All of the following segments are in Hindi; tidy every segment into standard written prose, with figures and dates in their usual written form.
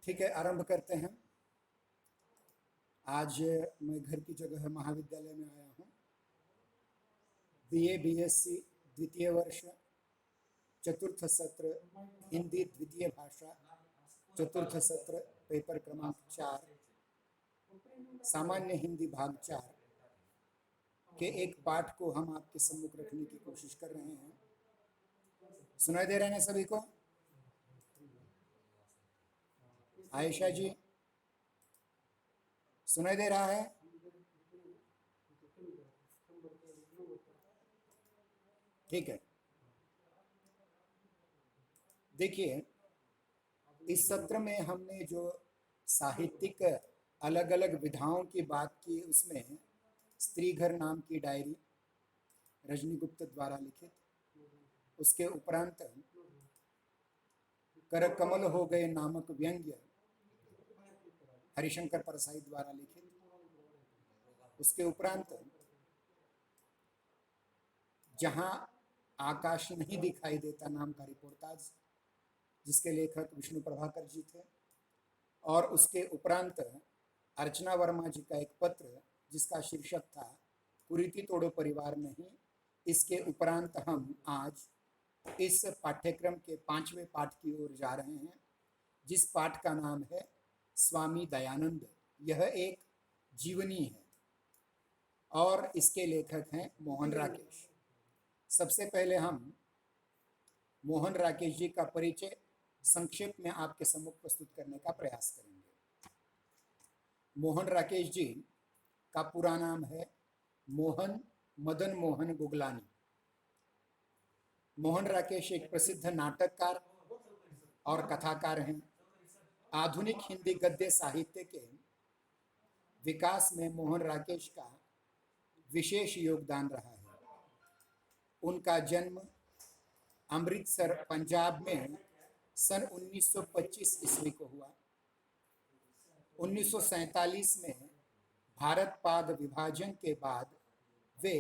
ठीक है, आरंभ करते हैं। आज मैं घर की जगह महाविद्यालय में आया हूँ। बीए बीएससी द्वितीय वर्ष, चतुर्थ सत्र हिंदी द्वितीय भाषा, चतुर्थ सत्र पेपर क्रमांक 4, सामान्य हिंदी भाग 4 के एक पाठ को हम आपके सम्मुख रखने की कोशिश कर रहे हैं। सुनाई दे रहे हैं सभी को? आयशा जी, सुनाई दे रहा है? ठीक है। देखिए, इस सत्र में हमने जो साहित्यिक अलग अलग विधाओं की बात की, उसमें स्त्री घर नाम की डायरी रजनी गुप्त द्वारा लिखित, उसके उपरांत कर कमल हो गए नामक व्यंग्य हरिशंकर परसाई द्वारा लिखित, उसके उपरांत जहां आकाश नहीं दिखाई देता नाम का रिपोर्टाज जिसके लेखक विष्णु प्रभाकर जी थे, और उसके उपरांत अर्चना वर्मा जी का एक पत्र जिसका शीर्षक था कुरीति तोड़ो परिवार नहीं। इसके उपरांत हम आज इस पाठ्यक्रम के 5वें पाठ की ओर जा रहे हैं, जिस पाठ का नाम है स्वामी दयानंद। यह एक जीवनी है और इसके लेखक हैं मोहन राकेश। सबसे पहले हम मोहन राकेश जी का परिचय संक्षेप में आपके सम्मुख प्रस्तुत करने का प्रयास करेंगे। मोहन राकेश जी का पूरा नाम है मोहन मदन मोहन गुगलानी। मोहन राकेश एक प्रसिद्ध नाटककार और कथाकार हैं। आधुनिक हिंदी गद्य साहित्य के विकास में मोहन राकेश का विशेष योगदान रहा है। उनका जन्म अमृतसर पंजाब में सन 1925 ईस्वी को हुआ। 1947 में भारत पाक विभाजन के बाद वे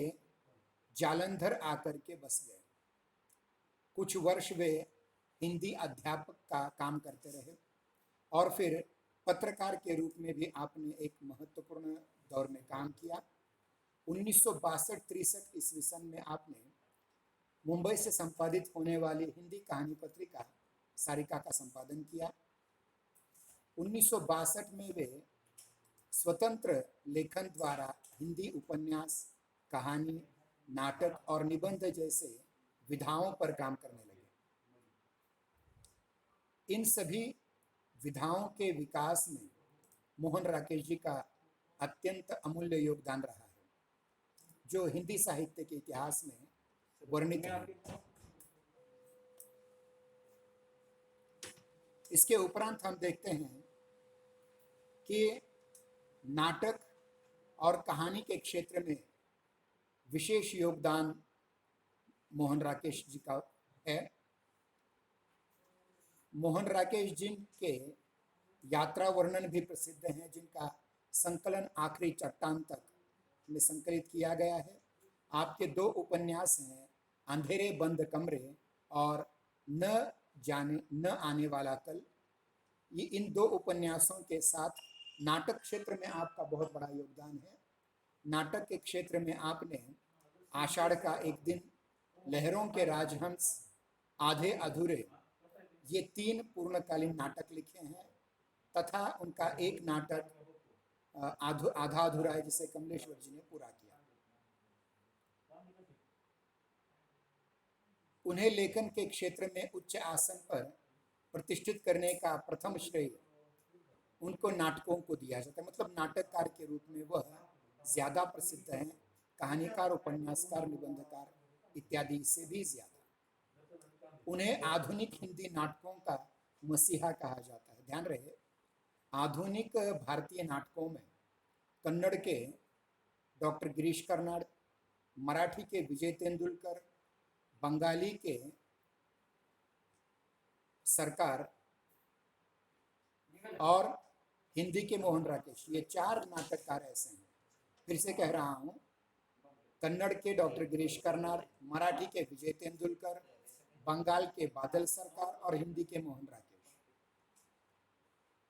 जालंधर आकर के बस गए। कुछ वर्ष वे हिंदी अध्यापक का काम करते रहे और फिर पत्रकार के रूप में भी आपने एक महत्वपूर्ण दौर में काम किया। 1962-63 ईस्वी सन में आपने मुंबई से संपादित होने वाली हिंदी कहानी पत्रिका सारिका का संपादन किया। 1962 में वे स्वतंत्र लेखन द्वारा हिंदी उपन्यास, कहानी, नाटक और निबंध जैसे विधाओं पर काम करने लगे। इन सभी विधाओं के विकास में मोहन राकेश जी का अत्यंत अमूल्य योगदान रहा है, जो हिंदी साहित्य के इतिहास में वर्णित है। इसके उपरांत हम देखते हैं कि नाटक और कहानी के क्षेत्र में विशेष योगदान मोहन राकेश जी का है। मोहन राकेश जी के यात्रा वर्णन भी प्रसिद्ध हैं, जिनका संकलन आखिरी चट्टान तक में संकलित किया गया है। आपके 2 उपन्यास हैं, अंधेरे बंद कमरे और न आने वाला कल। ये इन 2 उपन्यासों के साथ नाटक क्षेत्र में आपका बहुत बड़ा योगदान है। नाटक के क्षेत्र में आपने आषाढ़ का एक दिन, लहरों के राजहंस, आधे अधूरे, ये 3 पूर्णकालीन नाटक लिखे हैं तथा उनका एक नाटक आधा अधूरा है जिसे कमलेश्वर जी ने पूरा किया। उन्हें लेखन के क्षेत्र में उच्च आसन पर प्रतिष्ठित करने का प्रथम श्रेय उनको नाटकों को दिया जाता है। मतलब नाटककार के रूप में वह ज्यादा प्रसिद्ध हैं, कहानीकार, उपन्यासकार, निबंधकार इत्यादि से भी ज्यादा। उन्हें आधुनिक हिंदी नाटकों का मसीहा कहा जाता है। ध्यान रहे, आधुनिक भारतीय नाटकों में कन्नड़ के डॉक्टर गिरीश कर्नाड, मराठी के विजय तेंदुलकर, बंगाली के सरकार और हिंदी के मोहन राकेश, ये 4 नाटककार ऐसे हैं। फिर से कह रहा हूं, कन्नड़ के डॉक्टर गिरीश कर्नाड, मराठी के विजय तेंदुलकर, बंगाल के बादल सरकार और हिंदी के मोहन राकेश।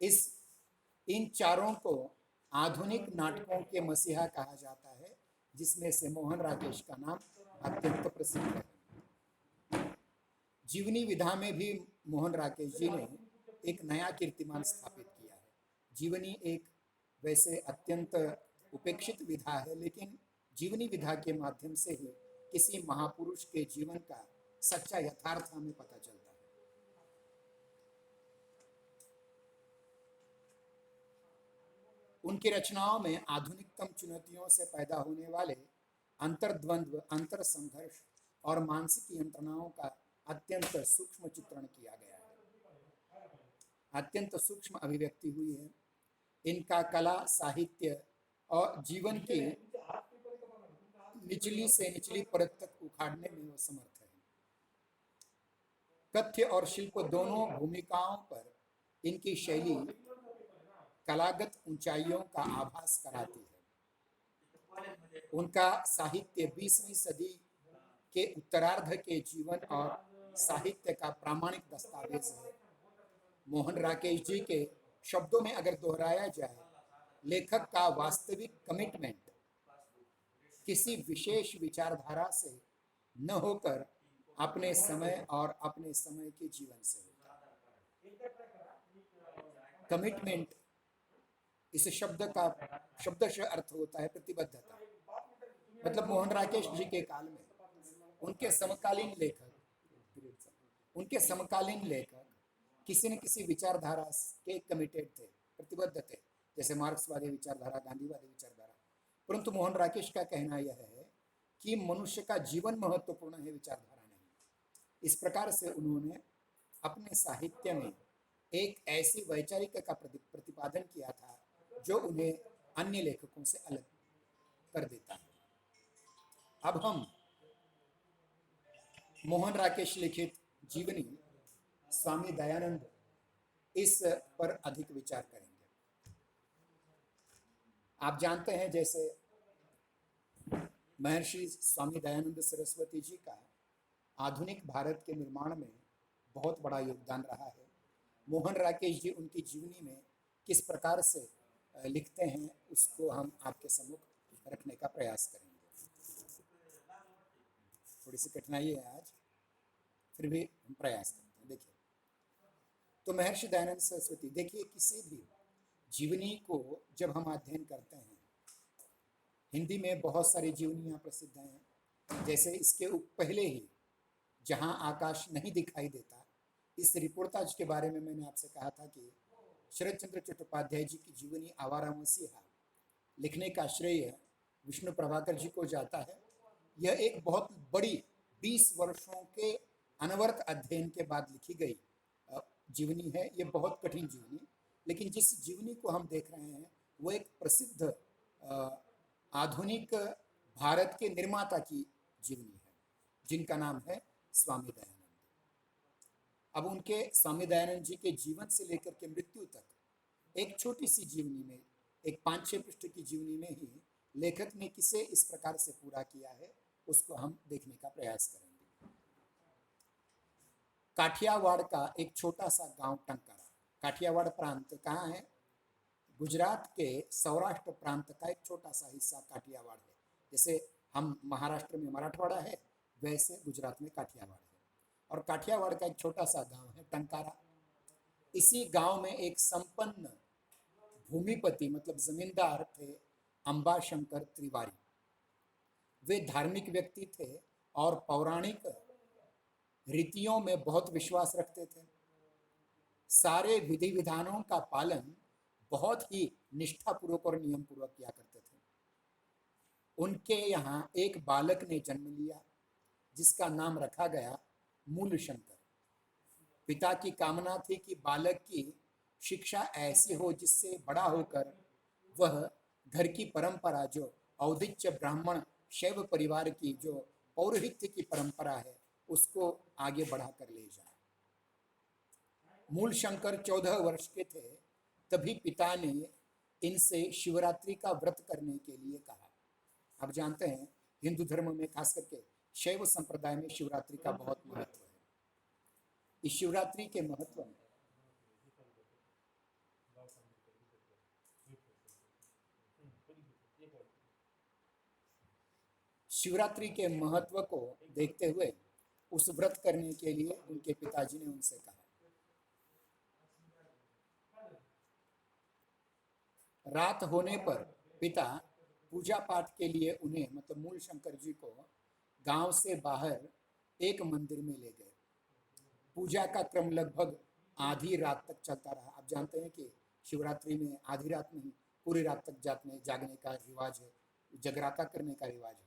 इस इन चारों को आधुनिक नाटकों के मसीहा कहा जाता है, जिसमें से मोहन राकेश का नाम अत्यंत प्रसिद्ध है। जीवनी विधा में भी मोहन राकेश जी ने एक नया कीर्तिमान स्थापित किया है। जीवनी एक वैसे अत्यंत उपेक्षित विधा है, लेकिन जीवनी विधा के माध्यम से ही किसी महापुरुष के जीवन का सच्चा यथार्थ हमें पता चलता है। उनकी रचनाओं में आधुनिकतम चुनौतियों से पैदा होने वाले अंतर्द्वंद्व, अंतर संघर्ष और मानसिक यंत्रणाओं का अत्यंत सूक्ष्म चित्रण किया गया है, अत्यंत सूक्ष्म अभिव्यक्ति हुई है। इनका कला, साहित्य और जीवन की निचली से निचली परत तक उखाड़ने में वो समर्थ है। कथ्य और शिल्प दोनों भूमिकाओं पर इनकी शैली कलागत ऊंचाइयों का आभास कराती है। उनका साहित्य 20वीं सदी के उत्तरार्ध के जीवन और साहित्य का प्रामाणिक दस्तावेज है। मोहन राकेश जी के शब्दों में अगर दोहराया जाए, लेखक का वास्तविक कमिटमेंट किसी विशेष विचारधारा से न होकर अपने समय और अपने समय के जीवन से होता है। कमिटमेंट इस शब्द का शब्दशः अर्थ होता है प्रतिबद्धता। मतलब मोहन राकेश जी के काल में उनके समकालीन लेखक किसी न किसी विचारधारा के कमिटेड थे, प्रतिबद्ध थे, जैसे मार्क्सवादी विचारधारा, गांधीवादी विचारधारा। परंतु मोहन राकेश का कहना यह है कि मनुष्य का जीवन महत्वपूर्ण है, विचारधारा नहीं। इस प्रकार से उन्होंने अपने साहित्य में एक ऐसी वैचारिक का प्रतिपादन किया था जो उन्हें अन्य लेखकों से अलग कर देता है। अब हम मोहन राकेश लिखित जीवनी स्वामी दयानंद इस पर अधिक विचार करेंगे। आप जानते हैं, जैसे महर्षि स्वामी दयानंद सरस्वती जी का आधुनिक भारत के निर्माण में बहुत बड़ा योगदान रहा है। मोहन राकेश जी उनकी जीवनी में किस प्रकार से लिखते हैं, उसको हम आपके सम्मुख रखने का प्रयास करेंगे। थोड़ी सी कठिनाई है आज, फिर भी हम प्रयास करते हैं। देखिए, तो महर्षि दयानंद सरस्वती, देखिए किसी भी जीवनी को जब हम अध्ययन करते हैं, हिंदी में बहुत सारी जीवनियाँ प्रसिद्ध हैं। जैसे इसके पहले ही जहाँ आकाश नहीं दिखाई देता, इस रिपोर्टाज के बारे में मैंने आपसे कहा था कि शरद चंद्र चट्टोपाध्याय जी की जीवनी आवारा मसीहा लिखने का श्रेय विष्णु प्रभाकर जी को जाता है। यह एक बहुत बड़ी 20 वर्षों के अनवरत अध्ययन के बाद लिखी गई जीवनी है। ये बहुत कठिन जीवनी, लेकिन जिस जीवनी को हम देख रहे हैं वो एक प्रसिद्ध आधुनिक भारत के निर्माता की जीवनी है, जिनका नाम है स्वामी दयानंद। अब उनके स्वामी दयानंद जी के जीवन से लेकर के मृत्यु तक एक छोटी सी जीवनी में, एक 5-6 पृष्ठ की जीवनी में ही लेखक ने किसे इस प्रकार से पूरा किया है, उसको हम देखने का प्रयास करेंगे। काठियावाड़ का एक छोटा सा गांव टंकारा। काठियावाड़ प्रांत कहाँ है? गुजरात के सौराष्ट्र प्रांत का एक छोटा सा हिस्सा काठियावाड़ है। जैसे हम महाराष्ट्र में मराठवाड़ा है, वैसे गुजरात में काठियावाड़ है। और काठियावाड़ का एक छोटा सा गांव है टंकारा। इसी गांव में एक संपन्न भूमिपति, मतलब जमींदार थे, अंबाशंकर तिवारी। वे धार्मिक व्यक्ति थे और पौराणिक रीतियों में बहुत विश्वास रखते थे। सारे विधि विधानों का पालन बहुत ही निष्ठापूर्वक और नियम पूर्वक किया करते थे। उनके यहाँ एक बालक ने जन्म लिया जिसका नाम रखा गया मूल शंकर। पिता की कामना थी कि बालक की शिक्षा ऐसी हो जिससे बड़ा होकर वह घर की परंपरा, जो औदिच्य ब्राह्मण शैव परिवार की जो पौरोहित्य की परंपरा है, उसको आगे बढ़ा कर ले जाए। मूल शंकर 14 वर्ष के थे तभी पिता ने इनसे शिवरात्रि का व्रत करने के लिए कहा। आप जानते हैं, हिंदू धर्म में खास करके शैव संप्रदाय में शिवरात्रि का बहुत महत्व है। इस शिवरात्रि के महत्व में शिवरात्रि के महत्व को देखते हुए उस व्रत करने के लिए उनके पिताजी ने उनसे कहा। रात होने पर पिता पूजा पाठ के लिए उन्हें मतलब मूल शंकर जी को गांव से बाहर एक मंदिर में ले गए। पूजा का क्रम लगभग आधी रात तक चलता रहा। आप जानते हैं कि शिवरात्रि में आधी रात नहीं पूरी रात तक जागने का रिवाज है, जगराता करने का रिवाज है।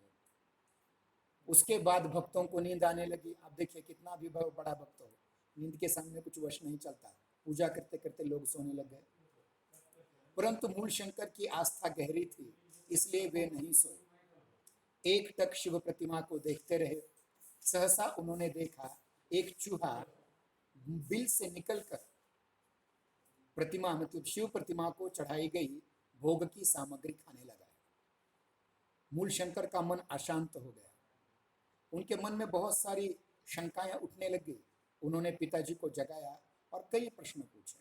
उसके बाद भक्तों को नींद आने लगी। आप देखिए कितना भी बड़ा भक्त हो, नींद के सामने कुछ वश नहीं चलता। पूजा करते करते लोग सोने लग गए, परंतु मूल शंकर की आस्था गहरी थी, इसलिए वे नहीं सोए। एक टक शिव प्रतिमा को देखते रहे। सहसा उन्होंने देखा एक चूहा बिल से निकलकर प्रतिमा मतलब शिव प्रतिमा को चढ़ाई गई भोग की सामग्री खाने लगा। मूल शंकर का मन अशांत हो गया। उनके मन में बहुत सारी शंकाएं उठने लगी। उन्होंने पिताजी को जगाया और कई प्रश्न पूछे,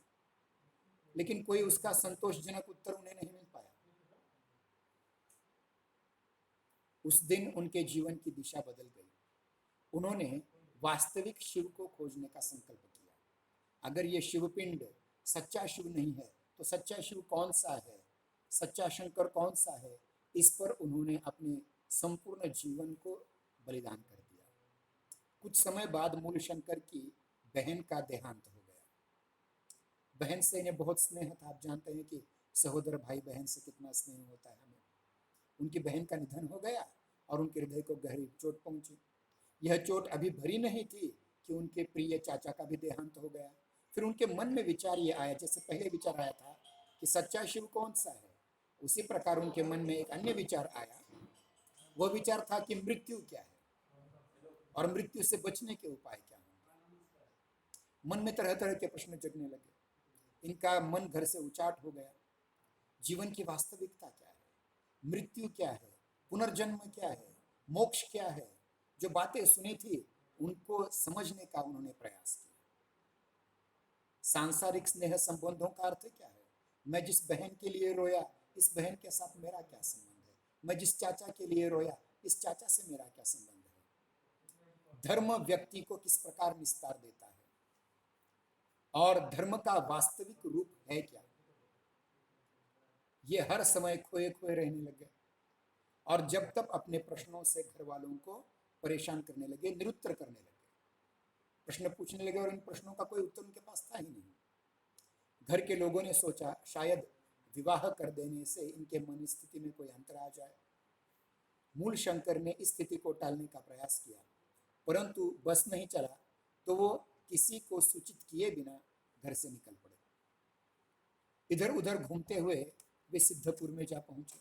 लेकिन कोई उसका संतोषजनक उत्तर उन्हें नहीं मिल पाया। उस दिन उनके जीवन की दिशा बदल गई। उन्होंने वास्तविक शिव को खोजने का संकल्प किया। अगर ये शिवपिंड सच्चा शिव नहीं है तो सच्चा शिव कौन सा है, सच्चा शंकर कौन सा है, इस पर उन्होंने अपने संपूर्ण जीवन को बलिदान कर दिया। कुछ समय बाद मूल शंकर की बहन का देहांत हो गया। बहन से इन्हें बहुत स्नेह था। आप जानते हैं कि सहोदर भाई बहन से कितना स्नेह होता है हमें। उनकी बहन का निधन हो गया और उनके हृदय को गहरी चोट पहुंची। यह चोट अभी भरी नहीं थी कि उनके प्रिय चाचा का भी देहांत हो गया। फिर उनके मन में विचार ये आया, जैसे पहले विचार आया था कि सच्चा शिव कौन सा है, उसी प्रकार उनके मन में एक अन्य विचार आया। वह विचार था कि मृत्यु क्या है और मृत्यु से बचने के उपाय क्या होंगे। मन में तरह तरह के प्रश्न जगने लगे। इनका मन घर से उचाट हो गया। जीवन की वास्तविकता क्या है, मृत्यु क्या है, पुनर्जन्म क्या है, मोक्ष क्या है, जो बातें सुनी थी उनको समझने का उन्होंने प्रयास किया। सांसारिक स्नेह संबंधों का अर्थ क्या है? मैं जिस बहन के लिए रोया, इस बहन के साथ मेरा क्या संबंध है? मैं जिस चाचा के लिए रोया, इस चाचा से मेरा क्या संबंध है? धर्म व्यक्ति को किस प्रकार निस्तार देता है और धर्म का वास्तविक रूप है क्या? ये हर समय खोए खोए रहने लगे और जब तक अपने प्रश्नों से घर वालों को परेशान करने लगे, निरुत्तर करने लगे, प्रश्न पूछने लगे और इन प्रश्नों का कोई उत्तर उनके पास था ही नहीं। घर के लोगों ने सोचा शायद विवाह कर देने से इनके मन स्थिति में कोई अंतर आ जाए। मूल शंकर ने इस स्थिति को टालने का प्रयास किया, परंतु बस नहीं चला तो वो किसी को सूचित किए बिना घर से निकल पड़े। इधर उधर घूमते हुए वे सिद्धपुर में जा पहुंचे।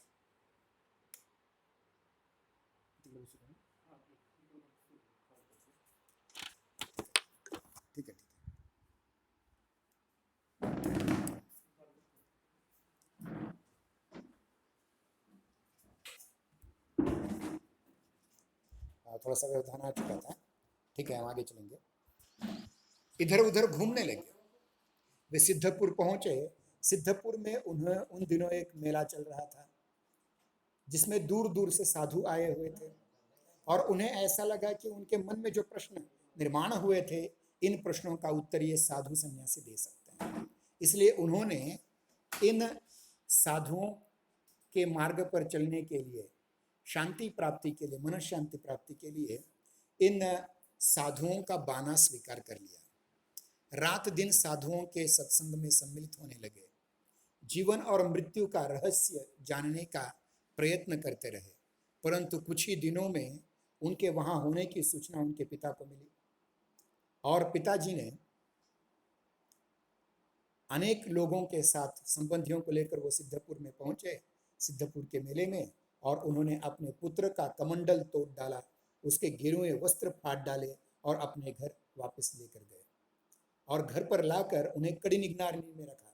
ठीक है, थोड़ा सा व्यवधान आ चुका था। ठीक है, हम आगे चलेंगे। इधर उधर घूमने लगे। वे सिद्धपुर पहुंचे। सिद्धपुर में उन्हें उन दिनों एक मेला चल रहा था जिसमें दूर दूर से साधु आए हुए थे और उन्हें ऐसा लगा कि उनके मन में जो प्रश्न निर्माण हुए थे, इन प्रश्नों का उत्तर ये साधु सन्यासी दे सकते हैं। इसलिए उन्होंने इन साधुओं के मार्ग पर चलने के लिए, शांति प्राप्ति के लिए, मन शांति प्राप्ति के लिए इन साधुओं का बाना स्वीकार कर लिया। रात दिन साधुओं के सत्संग में सम्मिलित होने लगे। जीवन और मृत्यु का रहस्य जानने का प्रयत्न करते रहे, परंतु कुछ ही दिनों में उनके वहां होने की सूचना उनके पिता को मिली और पिताजी ने अनेक लोगों के साथ, संबंधियों को लेकर वो सिद्धपुर में पहुंचे, सिद्धपुर के मेले में, और उन्होंने अपने पुत्र का कमंडल तोड़ डाला, उसके गिरे वस्त्र फाड़ डाले और अपने घर वापस लेकर गए और घर पर लाकर उन्हें कड़ी निगरानी में रखा।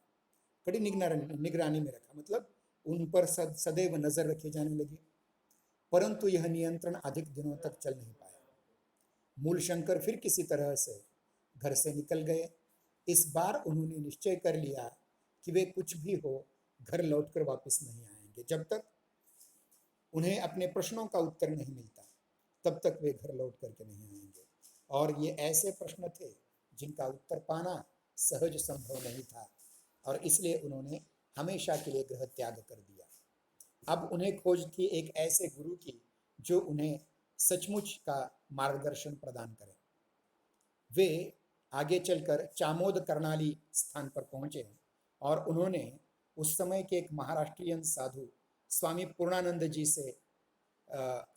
कड़ी निगरानी में रखा मतलब उन पर सदैव नजर रखी जाने लगी, परंतु यह नियंत्रण अधिक दिनों तक चल नहीं पाया। मूल शंकर फिर किसी तरह से घर से निकल गए। इस बार उन्होंने निश्चय कर लिया कि वे कुछ भी हो घर लौटकर वापस नहीं आएंगे जब तक उन्हें अपने प्रश्नों का उत्तर नहीं मिलता तब तक वे घर लौट करके नहीं आएंगे। और ये ऐसे प्रश्न थे जिनका उत्तर पाना सहज संभव नहीं था, और इसलिए उन्होंने हमेशा के लिए गृह त्याग कर दिया। अब उन्हें खोज थी एक ऐसे गुरु की जो उन्हें सचमुच का मार्गदर्शन प्रदान करे। वे आगे चलकर चामोद कर्णाली स्थान पर पहुंचे और उन्होंने उस समय के एक महाराष्ट्रियन साधु स्वामी पूर्णानंद जी से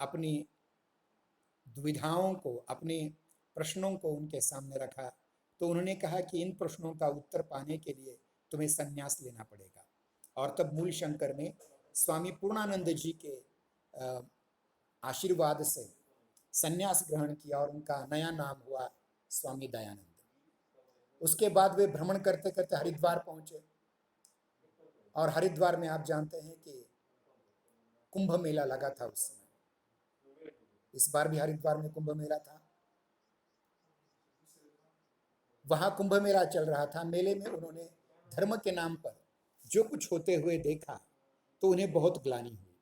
अपनी दुविधाओं को, अपने प्रश्नों को उनके सामने रखा। तो उन्होंने कहा कि इन प्रश्नों का उत्तर पाने के लिए तुम्हें संन्यास लेना पड़ेगा। और तब मूल शंकर ने स्वामी पूर्णानंद जी के आशीर्वाद से संन्यास ग्रहण किया और उनका नया नाम हुआ स्वामी दयानंद। उसके बाद वे भ्रमण करते करते हरिद्वार पहुंचे, और हरिद्वार में आप जानते हैं कि कुंभ मेला लगा था उस समय। इस बार भी हरिद्वार में कुंभ मेला था। वहां कुंभ मेला चल रहा था। मेले में उन्होंने धर्म के नाम पर जो कुछ होते हुए देखा तो उन्हें बहुत ग्लानि हुई।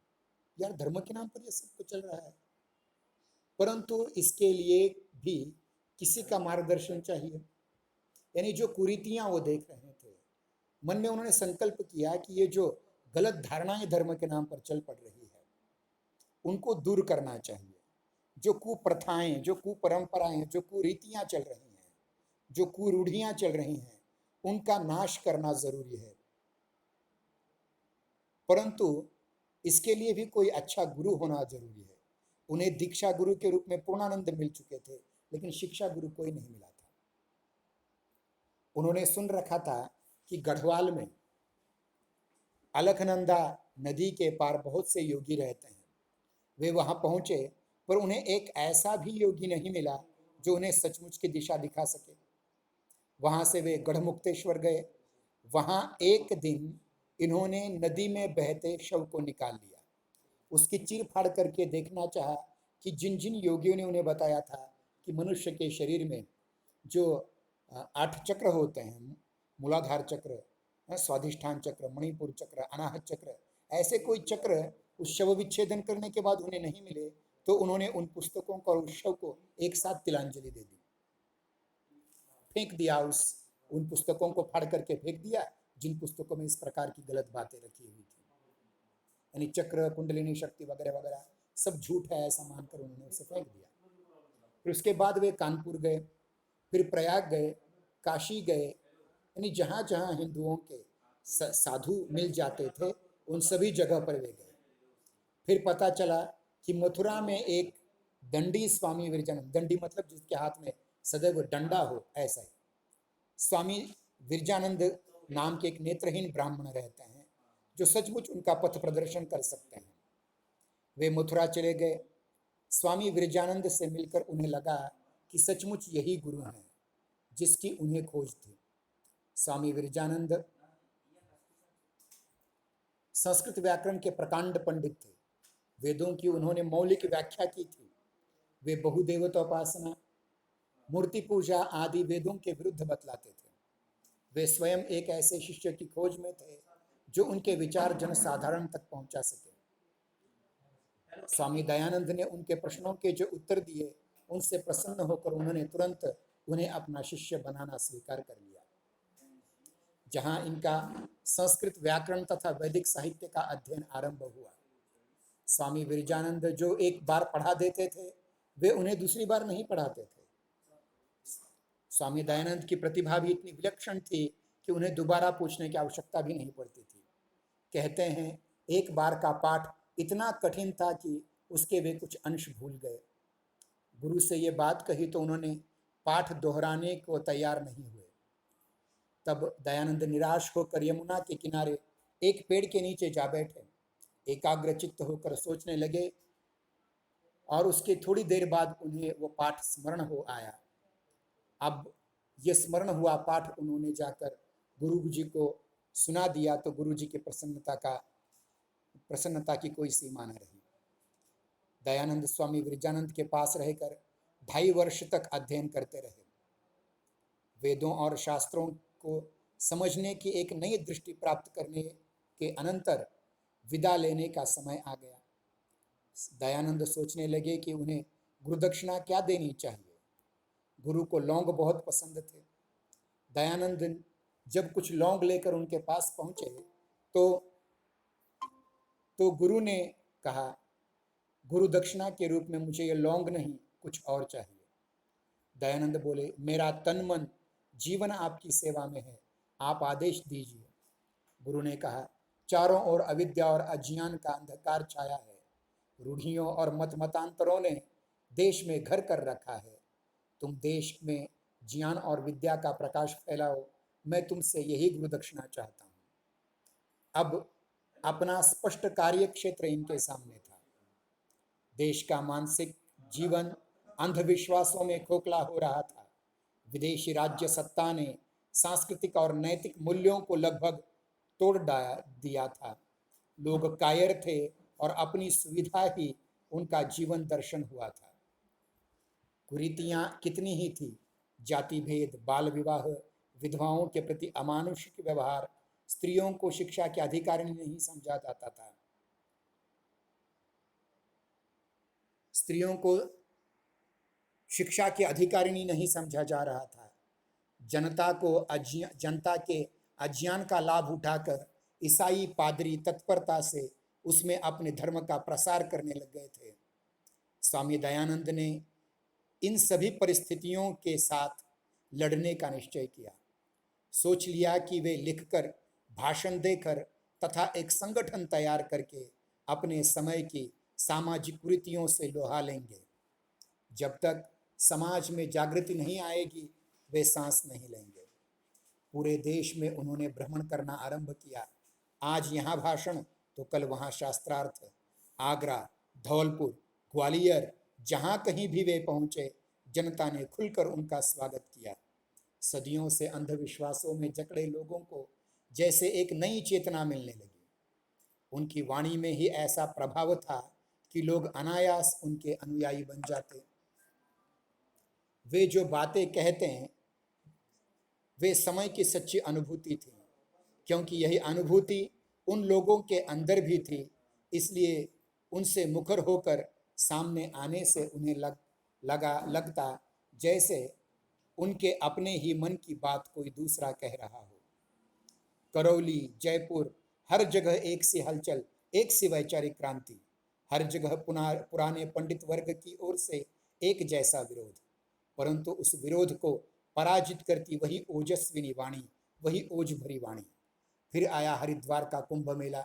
यार, धर्म के नाम पर ये सब कुछ चल रहा है, परंतु इसके लिए भी किसी का मार्गदर्शन चाहिए। यानी जो कुरीतियां वो देख रहे थे, मन में उन्होंने संकल्प किया कि ये जो गलत धारणाएं धर्म के नाम पर चल पड़ रही है उनको दूर करना चाहिए। जो कुप्रथाएं, जो कुपरंपराएं, जो कुरीतियां चल रही हैं, जो कुरूढ़ियां चल रही हैं, उनका नाश करना जरूरी है। परंतु इसके लिए भी कोई अच्छा गुरु होना जरूरी है। उन्हें दीक्षा गुरु के रूप में पूर्णानंद मिल चुके थे, लेकिन शिक्षा गुरु कोई नहीं मिला था। उन्होंने सुन रखा था कि गढ़वाल में अलकनंदा नदी के पार बहुत से योगी रहते हैं। वे वहां पहुंचे, पर उन्हें एक ऐसा भी योगी नहीं मिला जो उन्हें सचमुच की दिशा दिखा सके। वहां से वे गढ़मुक्तेश्वर गए। वहां एक दिन इन्होंने नदी में बहते शव को निकाल लिया। उसकी चीर फाड़ करके देखना चाहा कि जिन जिन योगियों ने उन्हें बताया था कि मनुष्य के शरीर में जो 8 चक्र होते हैं, मूलाधार चक्र, स्वाधिष्ठान चक्र, मणिपुर चक्र, अनाहत चक्र, ऐसे कोई चक्र उस शव विच्छेदन करने के बाद उन्हें नहीं मिले, तो उन्होंने उन पुस्तकों को और उस शव को एक साथ तिलांजलि दे दी, फेंक दिया। उन पुस्तकों को फाड़ करके फेंक दिया जिन पुस्तकों में इस प्रकार की गलत बातें रखी हुई थी। यानी चक्र, कुंडलिनी शक्ति वगैरह वगैरह सब झूठ है ऐसा मानकर उन्होंने उसे फेंक दिया। फिर उसके बाद वे कानपुर गए, फिर प्रयाग गए, काशी गए, यानी जहाँ जहाँ हिंदुओं के साधु मिल जाते थे उन सभी जगह पर वे गए। फिर पता चला कि मथुरा में एक दंडी स्वामी विरजानंद, दंडी मतलब जिसके हाथ में सदैव डंडा हो, ऐसा ही स्वामी विरजानंद नाम के एक नेत्रहीन ब्राह्मण रहते हैं जो सचमुच उनका पथ प्रदर्शन कर सकते हैं। वे मथुरा चले गए। स्वामी विरजानंद से मिलकर उन्हें लगा कि सचमुच यही गुरु हैं जिसकी उन्हें खोज थी। स्वामी विरजानंद संस्कृत व्याकरण के प्रकांड पंडित थे। वेदों की उन्होंने मौलिक व्याख्या की थी। वे बहुदेवतोपासना, मूर्ति पूजा आदि वेदों के विरुद्ध बतलाते थे। वे स्वयं एक ऐसे शिष्य की खोज में थे जो उनके विचार जनसाधारण तक पहुंचा सके। स्वामी दयानंद ने उनके प्रश्नों के जो उत्तर दिए उनसे प्रसन्न होकर उन्होंने तुरंत उन्हें अपना शिष्य बनाना स्वीकार कर लिया। जहां इनका संस्कृत व्याकरण तथा वैदिक साहित्य का अध्ययन आरंभ हुआ। स्वामी विरजानंद जो एक बार पढ़ा देते थे वे उन्हें दूसरी बार नहीं पढ़ाते थे। स्वामी दयानंद की प्रतिभा भी इतनी विलक्षण थी कि उन्हें दोबारा पूछने की आवश्यकता भी नहीं पड़ती थी। कहते हैं एक बार का पाठ इतना कठिन था कि उसके वे कुछ अंश भूल गए। गुरु से ये बात कही तो उन्होंने पाठ दोहराने को तैयार नहीं हुए। तब दयानंद निराश होकर यमुना के किनारे एक पेड़ के नीचे जा बैठे, एकाग्रचित्त होकर सोचने लगे, और उसके थोड़ी देर बाद उन्हें वो पाठ स्मरण हो आया। अब ये स्मरण हुआ पाठ उन्होंने जाकर गुरु जी को सुना दिया तो गुरु जी की प्रसन्नता की कोई सीमा न रही। दयानंद स्वामी विरजानंद के पास रहकर 2.5 वर्ष तक अध्ययन करते रहे। वेदों और शास्त्रों को समझने की एक नई दृष्टि प्राप्त करने के अनंतर विदा लेने का समय आ गया। दयानंद सोचने लगे कि उन्हें गुरुदक्षिणा क्या देनी चाहिए। गुरु को लौंग बहुत पसंद थे। दयानंद जब कुछ लौंग लेकर उनके पास पहुंचे तो गुरु ने कहा, गुरु दक्षिणा के रूप में मुझे ये लौंग नहीं, कुछ और चाहिए। दयानंद बोले, मेरा तन मन जीवन आपकी सेवा में है, आप आदेश दीजिए। गुरु ने कहा, चारों ओर अविद्या और अज्ञान का अंधकार छाया है। रूढ़ियों और मत मतांतरों ने देश में घर कर रखा है। तुम देश में ज्ञान और विद्या का प्रकाश फैलाओ, मैं तुमसे यही गुरु दक्षिणा चाहता हूँ। अब अपना स्पष्ट कार्य क्षेत्र इनके सामने था। देश का मानसिक जीवन अंधविश्वासों में खोखला हो रहा था। विदेशी राज्य सत्ता ने सांस्कृतिक और नैतिक मूल्यों को लगभग तोड़ दिया था। लोग कायर थे और अपनी सुविधा ही उनका जीवन दर्शन हुआ था। कुरीतियां कितनी ही थी, जाति भेद, बाल विवाह, विधवाओं के प्रति अमानुषिक व्यवहार, स्त्रियों को शिक्षा के अधिकारिणी नहीं समझा जाता था। स्त्रियों को शिक्षा के अधिकारिणी नहीं समझा जा रहा था। जनता के अज्ञान का लाभ उठाकर ईसाई पादरी तत्परता से उसमें अपने धर्म का प्रसार करने लग गए थे। स्वामी दयानंद ने इन सभी परिस्थितियों के साथ लड़ने का निश्चय किया। सोच लिया कि वे लिखकर, भाषण देकर तथा एक संगठन तैयार करके अपने समय की सामाजिक कुरीतियों से लोहा लेंगे। जब तक समाज में जागृति नहीं आएगी, वे सांस नहीं लेंगे। पूरे देश में उन्होंने भ्रमण करना आरंभ किया। आज यहाँ भाषण तो कल वहाँ शास्त्रार्थ। आगरा, धौलपुर, ग्वालियर, जहाँ कहीं भी वे पहुँचे, जनता ने खुलकर उनका स्वागत किया। सदियों से अंधविश्वासों में जकड़े लोगों को जैसे एक नई चेतना मिलने लगी। उनकी वाणी में ही ऐसा प्रभाव था कि लोग अनायास उनके अनुयायी बन जाते। वे जो बातें कहते हैं वे समय की सच्ची अनुभूति थी, क्योंकि यही अनुभूति उन लोगों के अंदर भी थी। इसलिए उनसे मुखर होकर सामने आने से उन्हें लगता जैसे उनके अपने ही मन की बात कोई दूसरा कह रहा हो। करौली, जयपुर, हर जगह एक सी हलचल, एक सी वैचारिक क्रांति। हर जगह पुराने पंडित वर्ग की ओर से एक जैसा विरोध, परंतु उस विरोध को पराजित करती वही ओजस्विनी वाणी, वही ओज भरी वाणी। फिर आया हरिद्वार का कुंभ मेला।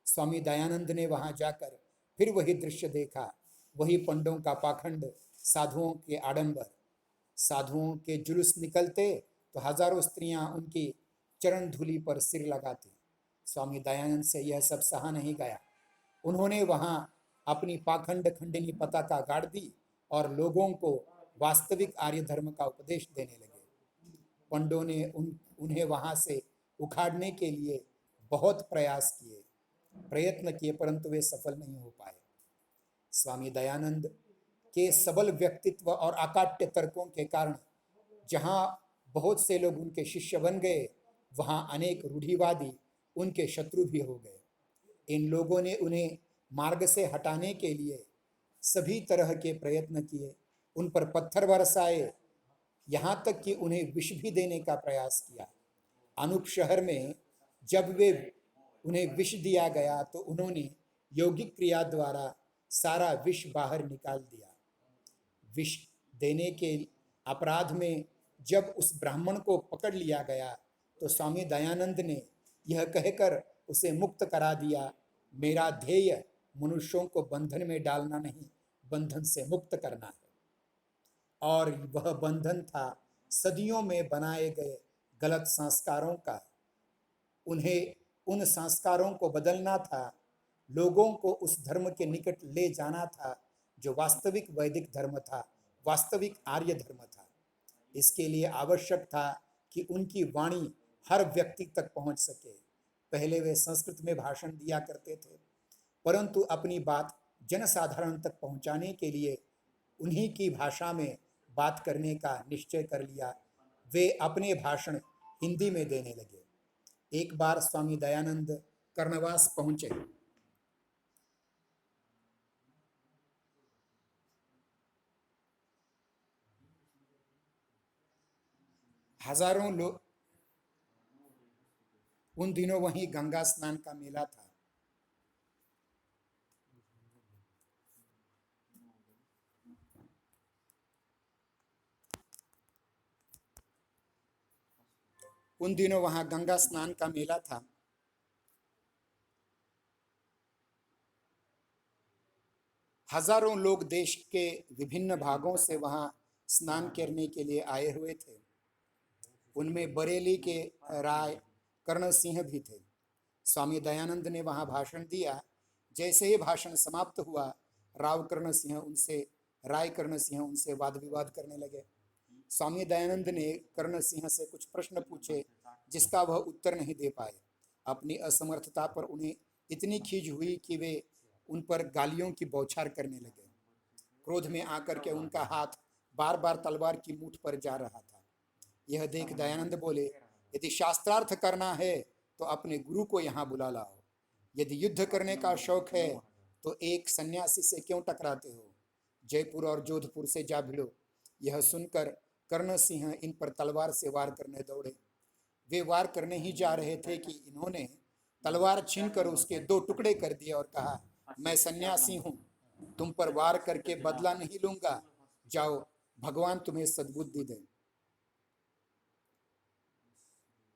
स्वामी दयानंद ने वहां जाकर फिर वही दृश्य देखा, वही पंडों का पाखंड, साधुओं के आडंबर। साधुओं के जुलूस निकलते तो हजारों स्त्रियां उनकी चरण धूलि पर सिर लगाती। स्वामी दयानंद से यह सब सहा नहीं गया। उन्होंने वहां अपनी पाखंड खंडिनी पताका गाड़ दी और लोगों को वास्तविक आर्य धर्म का उपदेश देने लगे। पंडों ने उन्हें वहां से उखाड़ने के लिए बहुत प्रयत्न किए, परंतु वे सफल नहीं हो पाए। स्वामी दयानंद के सबल व्यक्तित्व और अकाट्य तर्कों के कारण जहां बहुत से लोग उनके शिष्य बन गए, वहां अनेक रूढ़िवादी उनके शत्रु भी हो गए। इन लोगों ने उन्हें मार्ग से हटाने के लिए सभी तरह के प्रयत्न किए, उन पर पत्थर बरसाए, यहाँ तक कि उन्हें विष भी देने का प्रयास किया। अनूप शहर में जब उन्हें विष दिया गया तो उन्होंने यौगिक क्रिया द्वारा सारा विष बाहर निकाल दिया। विष देने के अपराध में जब उस ब्राह्मण को पकड़ लिया गया तो स्वामी दयानंद ने यह कहकर उसे मुक्त करा दिया, मेरा ध्येय मनुष्यों को बंधन में डालना नहीं, बंधन से मुक्त करना है। और वह बंधन था सदियों में बनाए गए गलत संस्कारों का। उन्हें उन संस्कारों को बदलना था, लोगों को उस धर्म के निकट ले जाना था जो वास्तविक वैदिक धर्म था, वास्तविक आर्य धर्म था। इसके लिए आवश्यक था कि उनकी वाणी हर व्यक्ति तक पहुंच सके। पहले वे संस्कृत में भाषण दिया करते थे, परंतु अपनी बात जनसाधारण तक पहुंचाने के लिए उन्हीं की भाषा में बात करने का निश्चय कर लिया। वे अपने भाषण हिंदी में देने लगे। एक बार स्वामी दयानंद कर्णवास पहुंचे। हजारों लोग, उन दिनों वहीं गंगा स्नान का मेला था। उन दिनों वहां गंगा स्नान का मेला था। हजारों लोग देश के विभिन्न भागों से वहां स्नान करने के लिए आए हुए थे। उनमें बरेली के राय कर्ण सिंह भी थे। स्वामी दयानंद ने वहां भाषण दिया। जैसे ही भाषण समाप्त हुआ, राय कर्ण सिंह उनसे वाद विवाद करने लगे। स्वामी दयानंद ने कर्ण सिंह से कुछ प्रश्न पूछे जिसका वह उत्तर नहीं दे पाए। अपनी असमर्थता पर उन्हें इतनी खीज हुई कि वे उन पर गालियों की बौछार करने लगे। क्रोध में आकर के उनका हाथ बार बार तलवार की मूठ पर जा रहा था। यह देख दयानंद बोले, यदि शास्त्रार्थ करना है तो अपने गुरु को यहाँ बुला लाओ। यदि युद्ध करने का शौक है तो एक सन्यासी से क्यों टकराते हो? जयपुर और जोधपुर से जा भिड़ो। यह सुनकर कर्ण सिंह इन पर तलवार से वार करने दौड़े। वे वार करने ही जा रहे थे कि इन्होंने तलवार छीनकर उसके दो टुकड़े कर दिए और कहा, मैं सन्यासी हूं, तुम पर वार करके बदला नहीं लूंगा। जाओ, भगवान तुम्हें सद्बुद्धि दे।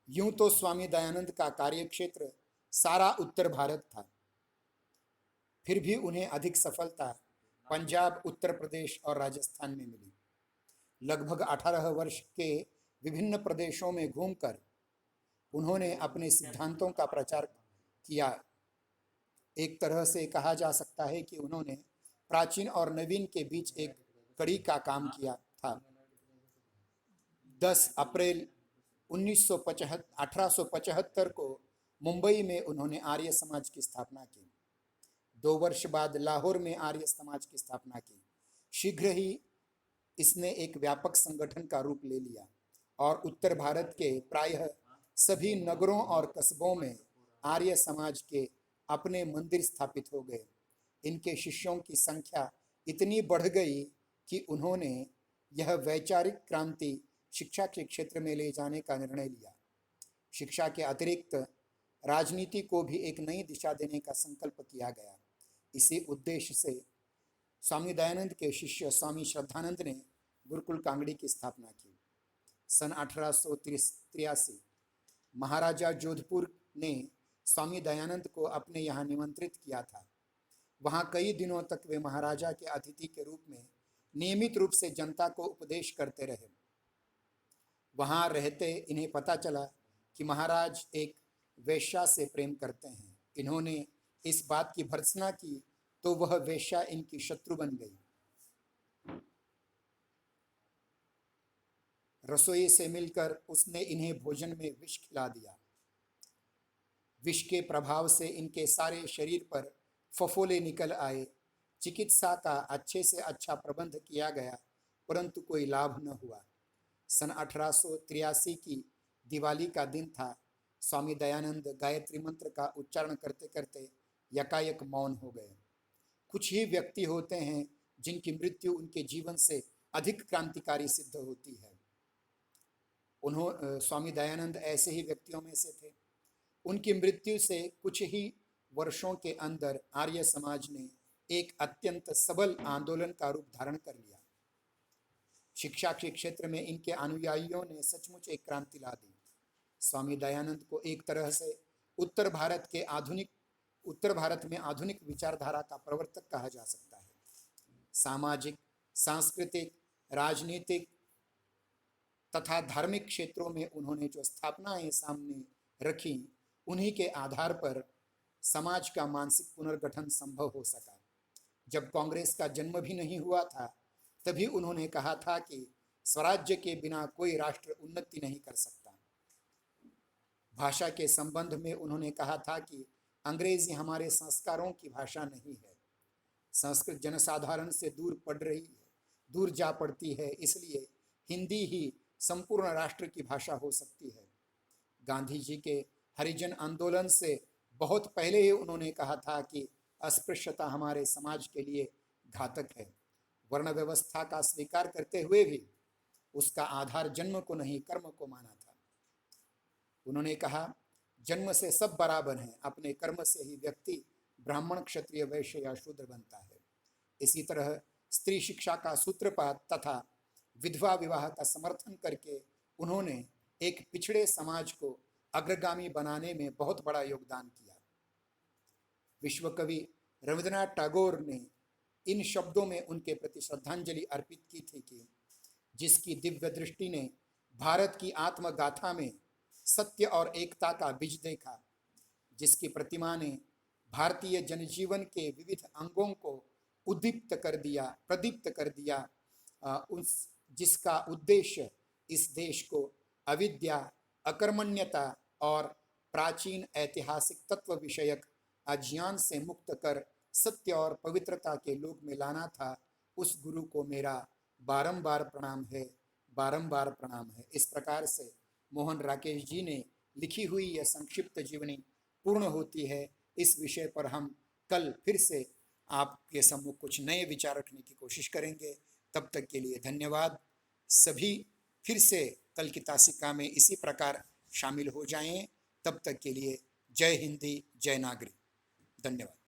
यूं तो स्वामी दयानंद का कार्यक्षेत्र सारा उत्तर भारत था, फिर भी उन्हें अधिक सफलता पंजाब, उत्तर प्रदेश और राजस्थान में मिली। लगभग 18 वर्ष के विभिन्न प्रदेशों में घूमकर उन्होंने अपने सिद्धांतों का प्रचार किया। एक तरह से कहा जा सकता है कि उन्होंने प्राचीन और नवीन के बीच एक कड़ी का काम किया था। 10 अप्रैल 1875 को मुंबई में उन्होंने आर्य समाज की स्थापना की। 2 वर्ष बाद लाहौर में आर्य समाज की स्थापना की। शीघ्र ही इसने एक व्यापक संगठन का रूप ले लिया और उत्तर भारत के प्रायः सभी नगरों और कस्बों में आर्य समाज के अपने मंदिर स्थापित हो गए। इनके शिष्यों की संख्या इतनी बढ़ गई कि उन्होंने यह वैचारिक क्रांति शिक्षा के क्षेत्र में ले जाने का निर्णय लिया। शिक्षा के अतिरिक्त राजनीति को भी एक नई दिशा देने का संकल्प किया गया। इसी उद्देश्य से स्वामी दयानंद के शिष्य स्वामी श्रद्धानंद ने गुरुकुल कांगड़ी की स्थापना की। सन 1883 महाराजा जोधपुर ने स्वामी दयानंद को अपने यहाँ निमंत्रित किया था। वहाँ कई दिनों तक वे महाराजा के अतिथि के रूप में नियमित रूप से जनता को उपदेश करते रहे। वहाँ रहते इन्हें पता चला कि महाराज एक वेश्या से प्रेम करते हैं। इन्होंने इस बात की भर्त्सना की तो वह वेश्या इनकी शत्रु बन गई। रसोई से मिलकर उसने इन्हें भोजन में विष खिला दिया। विष के प्रभाव से इनके सारे शरीर पर फफोले निकल आए। चिकित्सा का अच्छे से अच्छा प्रबंध किया गया, परंतु कोई लाभ न हुआ। सन 1883 की दिवाली का दिन था। स्वामी दयानंद गायत्री मंत्र का उच्चारण करते करते यकायक मौन हो गए। कुछ ही व्यक्ति होते हैं जिनकी मृत्यु उनके जीवन से अधिक क्रांतिकारी सिद्ध होती है। स्वामी दयानंद ऐसे ही व्यक्तियों में से थे। उनकी मृत्यु से कुछ ही वर्षों के अंदर आर्य समाज ने एक अत्यंत सबल आंदोलन का रूप धारण कर लिया। शिक्षा के क्षेत्र में इनके अनुयायियों ने सचमुच एक क्रांति ला दी। स्वामी दयानंद को एक तरह से उत्तर भारत में आधुनिक विचारधारा का प्रवर्तक कहा जा सकता है। सामाजिक, सांस्कृतिक, राजनीतिक तथा धार्मिक क्षेत्रों में उन्होंने जो स्थापनाएं सामने रखी, उन्हीं के आधार पर समाज का मानसिक पुनर्गठन संभव हो सका। जब कांग्रेस का जन्म भी नहीं हुआ था, तभी उन्होंने कहा था कि स्वराज्य के बिना कोई राष्ट्र उन्नति नहीं कर सकता। भाषा के संबंध में उन्होंने कहा था कि अंग्रेजी हमारे संस्कारों की भाषा नहीं है। संस्कृत जनसाधारण से दूर जा पड़ती है, इसलिए हिंदी ही संपूर्ण राष्ट्र की भाषा हो सकती है। गांधी जी के हरिजन आंदोलन से बहुत पहले ही उन्होंने कहा था कि अस्पृश्यता हमारे समाज के लिए घातक है। वर्ण व्यवस्था का स्वीकार करते हुए भी उसका आधार जन्म को नहीं कर्म को माना था। उन्होंने कहा, जन्म से सब बराबर हैं, अपने कर्म से ही व्यक्ति ब्राह्मण, क्षत्रिय, वैश्य या शूद्र बनता है। इसी तरह स्त्री शिक्षा का सूत्रपात तथा विधवा विवाह का समर्थन करके उन्होंने एक पिछड़े समाज को अग्रगामी बनाने में बहुत बड़ा योगदान किया। विश्व कवि रविंद्रनाथ टैगोर ने इन शब्दों में उनके प्रति श्रद्धांजलि अर्पित की थी कि जिसकी दिव्य दृष्टि ने भारत की आत्मगाथा में सत्य और एकता का बीज देखा, जिसकी प्रतिमा ने भारतीय जनजीवन के विविध अंगों को उद्दीप्त कर दिया, प्रदीप्त कर दिया, उस जिसका उद्देश्य इस देश को अविद्या, अकर्मण्यता और प्राचीन ऐतिहासिक तत्व विषयक अज्ञान से मुक्त कर सत्य और पवित्रता के लोक में लाना था, उस गुरु को मेरा बारंबार प्रणाम है, बारंबार प्रणाम है। इस प्रकार से मोहन राकेश जी ने लिखी हुई यह संक्षिप्त जीवनी पूर्ण होती है। इस विषय पर हम कल फिर से आपके सम्मुख कुछ नए विचार रखने की कोशिश करेंगे। तब तक के लिए धन्यवाद। सभी फिर से कल की तासिका में इसी प्रकार शामिल हो जाएं। तब तक के लिए जय हिंदी, जय नागरी। धन्यवाद।